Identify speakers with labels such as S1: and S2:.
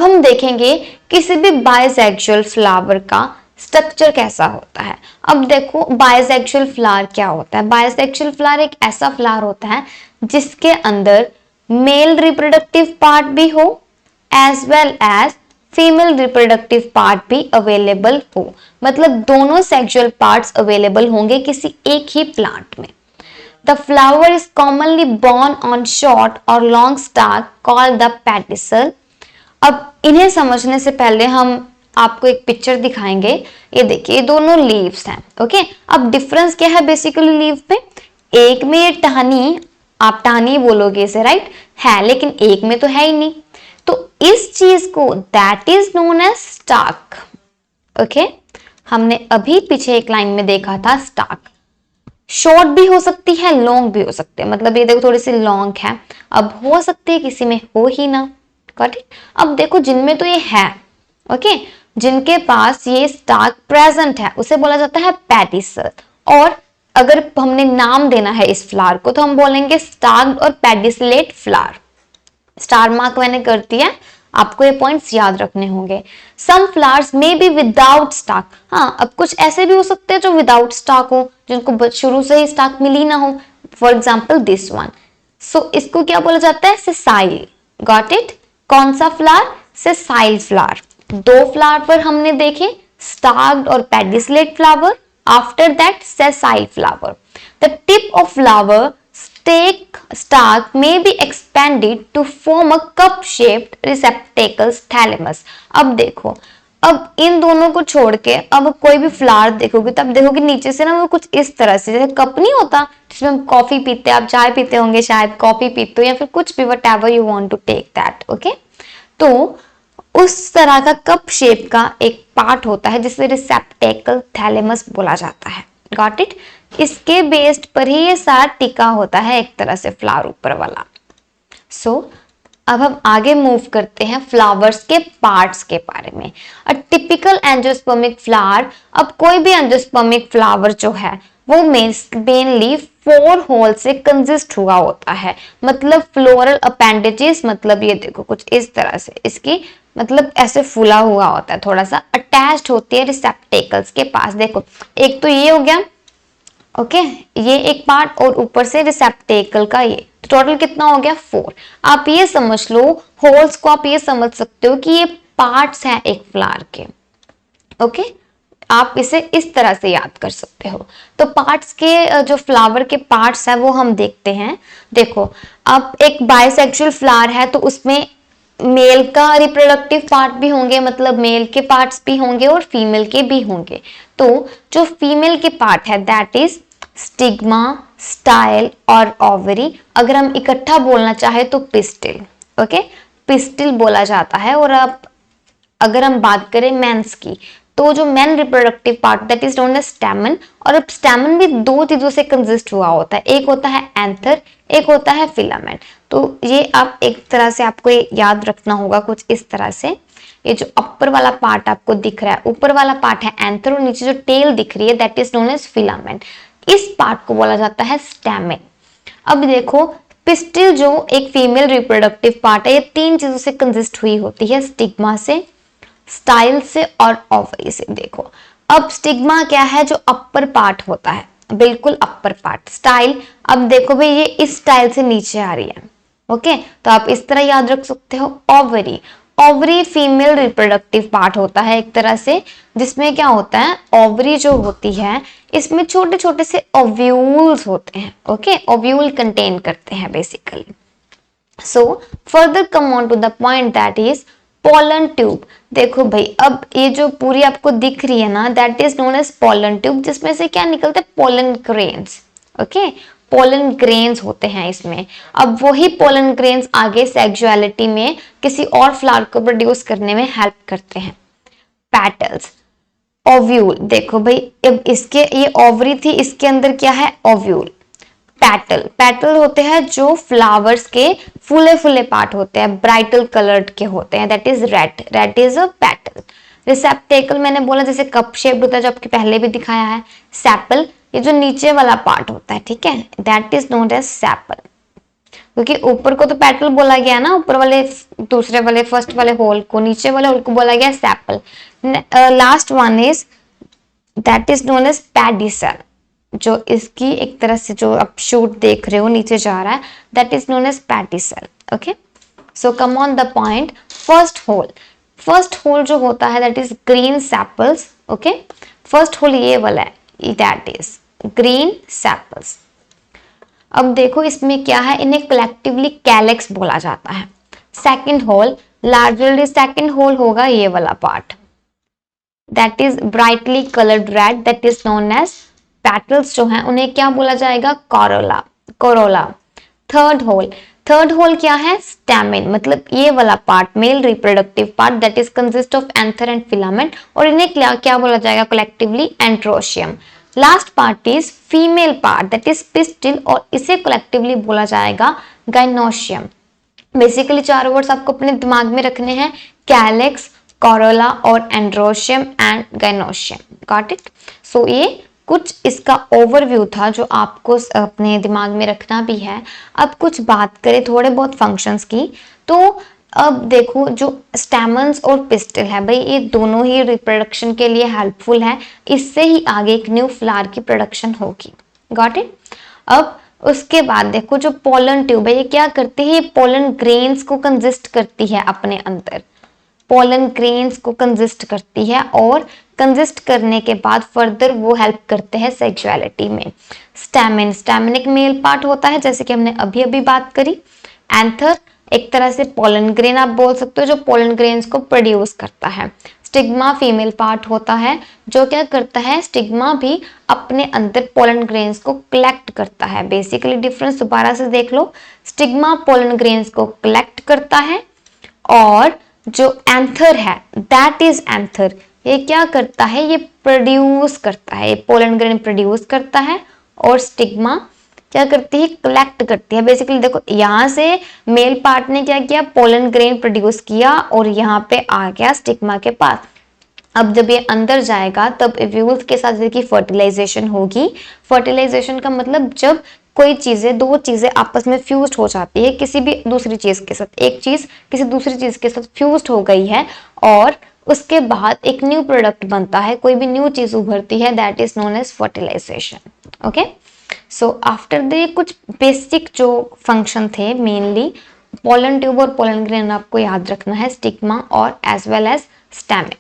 S1: अब हम देखेंगे किसी भी बाइसेक्सुअल फ्लावर का स्ट्रक्चर कैसा होता है। अब देखो बाइसेक्सुअल फ्लावर क्या होता है। बाइसेक्सुअल फ्लावर एक ऐसा फ्लावर होता है जिसके अंदर मेल रिप्रोडक्टिव पार्ट भी हो as well as female reproductive part भी अवेलेबल हो, मतलब दोनों सेक्सुअल पार्ट्स अवेलेबल होंगे किसी एक ही प्लांट में। The flower is commonly borne on short or long stalk called the pedicel। अब इन्हें समझने से पहले हम आपको एक पिक्चर दिखाएंगे। ये देखिए ये दोनों लीव्स हैं। ओके, अब डिफरेंस क्या है बेसिकली लीव पे? एक में ये टहनी, आप टहनी बोलोगे इसे, राइट है, लेकिन एक में तो है ही नहीं। तो इस चीज को that is known as stalk. Okay, हमने अभी पीछे एक लाइन में देखा था स्टाक। शॉर्ट भी हो सकती है, लॉन्ग भी हो सकते हैं, मतलब ये देखो थोड़ी सी लॉन्ग है, अब हो सकती है किसी में हो ही ना। Got it? अब देखो जिनमें तो ये है, ओके, जिनके पास ये स्टाक प्रेजेंट है उसे बोला जाता है पेडिसल। और अगर हमने नाम देना है इस फ्लावर को तो हम बोलेंगे स्टार्क्ड और पेडिसलेट फ्लावर। स्टार मार्क मैंने कर दिया, आपको ये पॉइंट्स याद रखने होंगे। Some flowers may be without stalk. हाँ, अब कुछ ऐसे भी हो सकते हैं जो विदाउट स्टाक हो, जिनको शुरू से ही स्टाक मिली ना हो, फॉर एग्जाम्पल दिस वन। सो इसको क्या बोला जाता है? सेसाइल। Got it? कौन सा फ्लावर? Sessile flower. दो फ्लावर पर हमने देखे, स्टार्क्ड और pedicellate flower, after that sessile flower. The tip of flower stalk may be expanded to form a cup-shaped receptacles thalamus। अब देखो, अब इन दोनों को छोड़ के अब कोई भी फ्लावर देखोगे तब देखोगे नीचे से ना वो कुछ इस तरह से, जैसे कप नहीं होता जिसमें हम कॉफी पीते हैं, आप चाय पीते होंगे शायद, कॉफी पीते हो या फिर कुछ भी, whatever you want to take that. Okay, तो उस तरह का कप शेप का एक पार्ट होता है जिसे रिसेप्टेकल थैलेमस बोला जाता है। Got it? इसके बेस्ड पर ही ये सारा टिका होता है एक तरह से फ्लावर ऊपर वाला। सो अब हम आगे मूव करते हैं फ्लावर्स के पार्ट्स के बारे में। अ टिपिकल एंजियोस्पर्मिक फ्लावर, अब कोई भी एंजियोस्पर्मिक फ्लावर जो है वो मेनली 4 होल से कंसिस्ट हुआ होता है, मतलब फ्लोरल अपेंडेजेस, मतलब ये देखो कुछ इस तरह से, इसकी मतलब ऐसे फूला हुआ होता है, थोड़ा सा अटैच्ड होती है रिसेप्टेकल्स के पास। देखो एक तो ये हो गया, ओके, ये एक पार्ट, और ऊपर से रिसेप्टेकल का ये, टोटल कितना हो गया? 4। आप ये समझ लो, होल्स को आप ये समझ सकते हो कि ये पार्ट्स हैं एक फ्लावर के। ओके, आप इसे इस तरह से याद कर सकते हो। तो पार्ट्स के जो फ्लावर के पार्ट्स हैं वो हम देखते हैं। देखो अब एक बाइसेक्सुअल फ्लावर है तो उसमें मेल का रिप्रोडक्टिव पार्ट भी होंगे, मतलब मेल के पार्ट्स भी होंगे और फीमेल के भी होंगे। तो जो फीमेल के पार्ट है दैट इज स्टिग्मा, स्टाइल और ओवरी। अगर हम इकट्ठा बोलना चाहे तो पिस्टिल। ओके, पिस्टिल बोला जाता है। और अब अगर हम बात करें मेंस की तो जो main reproductive part that is known as stamen. और अब स्टैमन भी 2 चीजों से कंसिस्ट हुआ होता है, एक होता है एंथर, एक होता है फिलामेंट। तो ये आप एक तरह से आपको याद रखना होगा कुछ इस तरह से। ये जो अपर वाला पार्ट आपको दिख रहा है, ऊपर वाला पार्ट है एंथर और नीचे जो टेल दिख रही है that is known as filament. इस पार्ट को बोला जाता है स्टैमेन। अब देखो पिस्टिल जो एक फीमेल रिप्रोडक्टिव पार्ट है, ये 3 चीजों से कंसिस्ट हुई होती है, स्टिग्मा से, स्टाइल से और ओवरी से। देखो अब स्टिग्मा क्या है? जो अपर पार्ट होता है, बिल्कुल अपर पार्ट। स्टाइल, अब देखो भाई ये इस स्टाइल से नीचे आ रही है। ओके, तो आप इस तरह याद रख सकते हो। Ovary, ovary female reproductive part होता है एक तरह से, जिसमें क्या होता है, ओवरी जो होती है इसमें छोटे छोटे से ओव्यूल्स होते हैं। ओके, ओव्यूल कंटेन करते हैं basically. So further come on to the point that is pollen tube. देखो भाई अब ये जो पूरी आपको दिख रही है ना that is known as pollen tube, जिसमें से क्या निकलते हैं? Pollen grains. Okay, pollen grains होते हैं इसमें। अब वही पोलन ग्रेन्स आगे सेक्सुअलिटी में किसी और फ्लावर को प्रोड्यूस करने में हेल्प करते हैं। पेटल्स, ओव्यूल, देखो भाई अब इसके ये ओवरी थी, इसके अंदर क्या है? ओव्यूल। पेटल, पेटल होते हैं जो फ्लावर्स के फूले फूले पार्ट होते हैं, ब्राइटल कलर्ड के होते हैं, that is red, red is a petal. Receptacle मैंने बोला जैसे कप शेप्ड होता है, जो आपके पहले भी दिखाया है। सेपल, ये जो नीचे वाला पार्ट होता है, ठीक है, that is known as sepal. क्योंकि ऊपर को तो पेटल बोला गया ना, ऊपर वाले दूसरे वाले फर्स्ट वाले होल को, नीचे वाले होल को बोला गया sepal. Last one is that is known as pedicel, जो इसकी एक तरह से जो आप शूट देख रहे हो नीचे जा रहा है, that is known as pedicel. Okay, so come on the point. First whole जो होता है that is green sepals. Okay, first whole ये वाला है, दैट इज ग्रीन सेपल्स। अब देखो इसमें क्या है, इन्हें कलेक्टिवली कैलेक्स बोला जाता है। Second whole, largely second whole होगा ये वाला part, that is brightly coloured red, that is known as petals जो हैं उन्हें क्या बोला जाएगा, कोरोला। थर्ड होल क्या है, स्टैमेन, मतलब ये वाला part, male reproductive part, that is consist of anther and filament, और इन्हें क्या बोला जाएगा collectively, androecium. Last part is female part, that is pistil, और इसे कलेक्टिवली बोला जाएगा गाइनोशियम। बेसिकली चारों वर्ड्स आपको अपने दिमाग में रखने हैं, कैलेक्स, कोरोला और androecium and gynoecium. Got it? So ये कुछ इसका ओवरव्यू था जो आपको अपने दिमाग में रखना भी है। अब कुछ बात करें थोड़े बहुत फंक्शंस की, तो अब देखो जो स्टैमन्स और पिस्टल है भाई, ये दोनों ही रिप्रोडक्शन के लिए हेल्पफुल है, इससे ही आगे एक न्यू फ्लावर की प्रोडक्शन होगी। Got it? अब उसके बाद देखो जो पोलन ट्यूब है ये क्या करती है, ये पोलन ग्रेन्स को कंजिस्ट करती है अपने अंदर, पोलन ग्रेन्स को कंजिस्ट करती है, और कंजिस्ट करने के बाद फर्दर वो हेल्प करते हैं सेक्सुअलिटी में। स्टैमेन एक मेल पार्ट होता है जैसे कि हमने अभी अभी बात करी। एंथर एक तरह से पोलन ग्रेन आप बोल सकते हो जो पोलन ग्रेन्स को प्रोड्यूस करता है। स्टिग्मा फीमेल पार्ट होता है जो क्या करता है, स्टिग्मा भी अपने अंदर पोलन ग्रेन्स को कलेक्ट करता है। बेसिकली डिफरेंस दोबारा से देख लो, स्टिग्मा पोलन ग्रेन्स को कलेक्ट करता है, और जो एंथर है दैट इज एंथर, ये क्या करता है, ये प्रोड्यूस करता है, पोलन ग्रेन प्रोड्यूस करता है, और स्टिग्मा क्या करती है, कलेक्ट करती है। बेसिकली देखो यहाँ से मेल पार्ट ने क्या किया, पोलन ग्रेन प्रोड्यूस किया और यहाँ पे आ गया स्टिग्मा के पास। अब जब ये अंदर जाएगा तब ओव्यूल्स के साथ इसकी फर्टिलाइजेशन होगी। फर्टिलाइजेशन का मतलब जब कोई चीजें, दो चीजें आपस में फ्यूज्ड हो जाती है किसी भी दूसरी चीज के साथ, एक चीज किसी दूसरी चीज के साथ फ्यूज्ड हो गई है और उसके बाद एक न्यू प्रोडक्ट बनता है, कोई भी न्यू चीज उभरती है, that is known as fertilisation. Okay, so after the कुछ बेसिक जो फंक्शन थे, मेनली पोलन ट्यूब और पोलन ग्रेन आपको याद रखना है, स्टिग्मा और एज वेल एज स्टैमेन।